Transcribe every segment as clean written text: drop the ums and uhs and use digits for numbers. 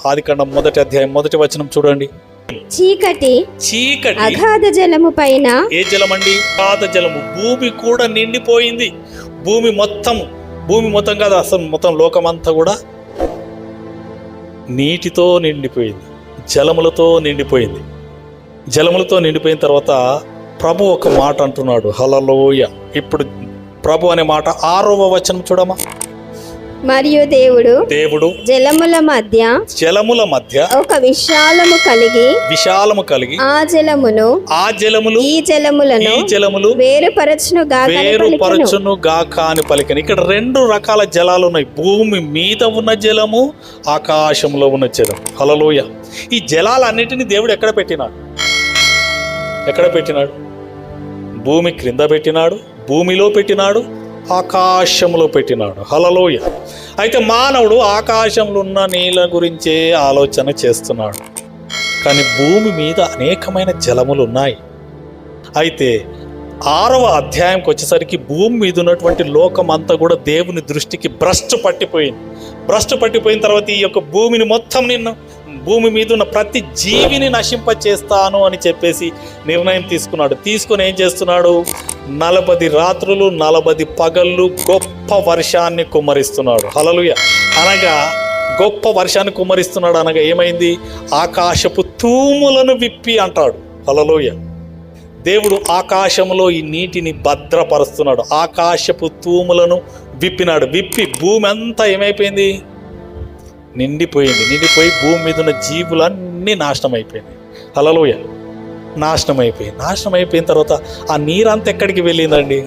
ఆదికాండం 1వ అధ్యాయం 1వ వచనం చూడండి. చీకటి అగాధ జలము పైన. ఏ జలం అండి? అగాధ జలము. భూమి కూడా నిండిపోయింది. భూమి మొత్తం కాదు, అసలు మొత్తం లోకమంతా కూడా నీటితో నిండిపోయింది, జలములతో నిండిపోయింది. జలములతో నిండిపోయిన తర్వాత ప్రభు ఒక మాట అంటున్నాడు, హల్లెలూయ. ఇప్పుడు ప్రభు అనే మాట 6వ వచనం చూడమా. మరియు దేవుడు జలముల మధ్య ఒక విశాలము కలిగి ఆ జలములు ఈ జలములను వేరుపరచును గాక అని పలికిన. ఇక్కడ 2 రకాల జలాలు ఉన్నాయి. భూమి మీద ఉన్న జలము, ఆకాశంలో ఉన్న జలం. హల్లెలూయ. ఈ జలాలన్నిటినీ దేవుడు ఎక్కడ పెట్టినాడు? భూమి క్రింద పెట్టినాడు, భూమిలో పెట్టినాడు, ఆకాశంలో పెట్టినాడు. హల్లెలూయ. అయితే మానవుడు ఆకాశంలో ఉన్న నీళ్ళ గురించే ఆలోచన చేస్తున్నాడు, కానీ భూమి మీద అనేకమైన జలములు ఉన్నాయి. అయితే 6వ అధ్యాయంకి వచ్చేసరికి భూమి మీద ఉన్నటువంటి లోకం అంతా కూడా దేవుని దృష్టికి భ్రష్టు పట్టిపోయిన తర్వాత ఈ యొక్క భూమిని మొత్తం భూమి మీద ఉన్న ప్రతి జీవిని నశింపచేస్తాను అని చెప్పేసి నిర్ణయం తీసుకుని ఏం చేస్తున్నాడు? 40 రాత్రులు 40 పగళ్ళు గొప్ప వర్షాన్ని కుమ్మరిస్తున్నాడు. హల్లెలూయ. అనగా గొప్ప వర్షాన్ని కుమ్మరిస్తున్నాడు అనగా ఏమైంది? ఆకాశపు తూములను విప్పి అంటాడు. హల్లెలూయ. దేవుడు ఆకాశంలో ఈ నీటిని భద్రపరుస్తున్నాడు. ఆకాశపు తూములను విప్పి భూమి అంతా ఏమైపోయింది? నిండిపోయి భూమి మీద ఉన్న జీవులన్నీ నాశనం అయిపోయినాయి. హల్లెలూయ. నాశనం అయిపోయిన తర్వాత ఆ నీరంతా ఎక్కడికి వెళ్ళిందండి?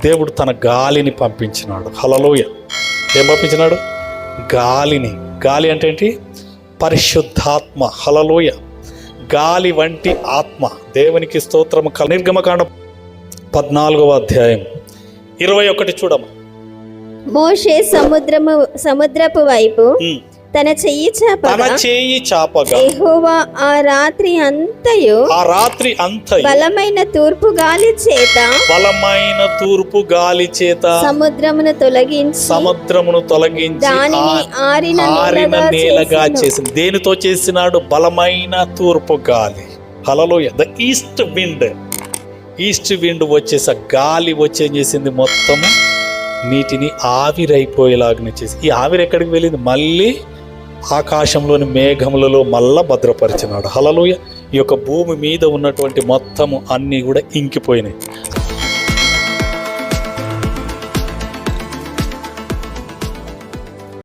దేవుడు తన గాలిని పంపించినాడు. హల్లెలూయ. ఏం పంపించినాడు? గాలి అంటే ఏంటి? పరిశుద్ధాత్మ. హల్లెలూయ. గాలి వంటి ఆత్మ. దేవునికి స్తోత్రము. నిర్గమకాండం 14వ అధ్యాయం 21 చూడమ్మా. మోషే సముద్రపు వైపు తన చెయ్యి చాపగా యెహోవా ఆ రాత్రి అంతయు బలమైన తూర్పు గాలి చేత సముద్రమును తొలగించి దానిని ఆరిన నేలగా చేసింది. దేనితో చేసినాడు? బలమైన తూర్పు గాలి. హల్లెలూయ. ద ఈస్ట్ విండ్ వచ్చేసి గాలి వచ్చేం చేసింది? మొత్తము నీటిని ఆవిరైపోయేలాగా చేసి, ఈ ఆవిరి ఎక్కడికి వెళ్ళింది? మళ్ళీ ఆకాశంలోని మేఘములలో మళ్ళా భద్రపరిచినాడు. హల్లెలూయ. ఈ యొక్క భూమి మీద ఉన్నటువంటి మొత్తము అన్నీ కూడా ఇంకిపోయినాయి.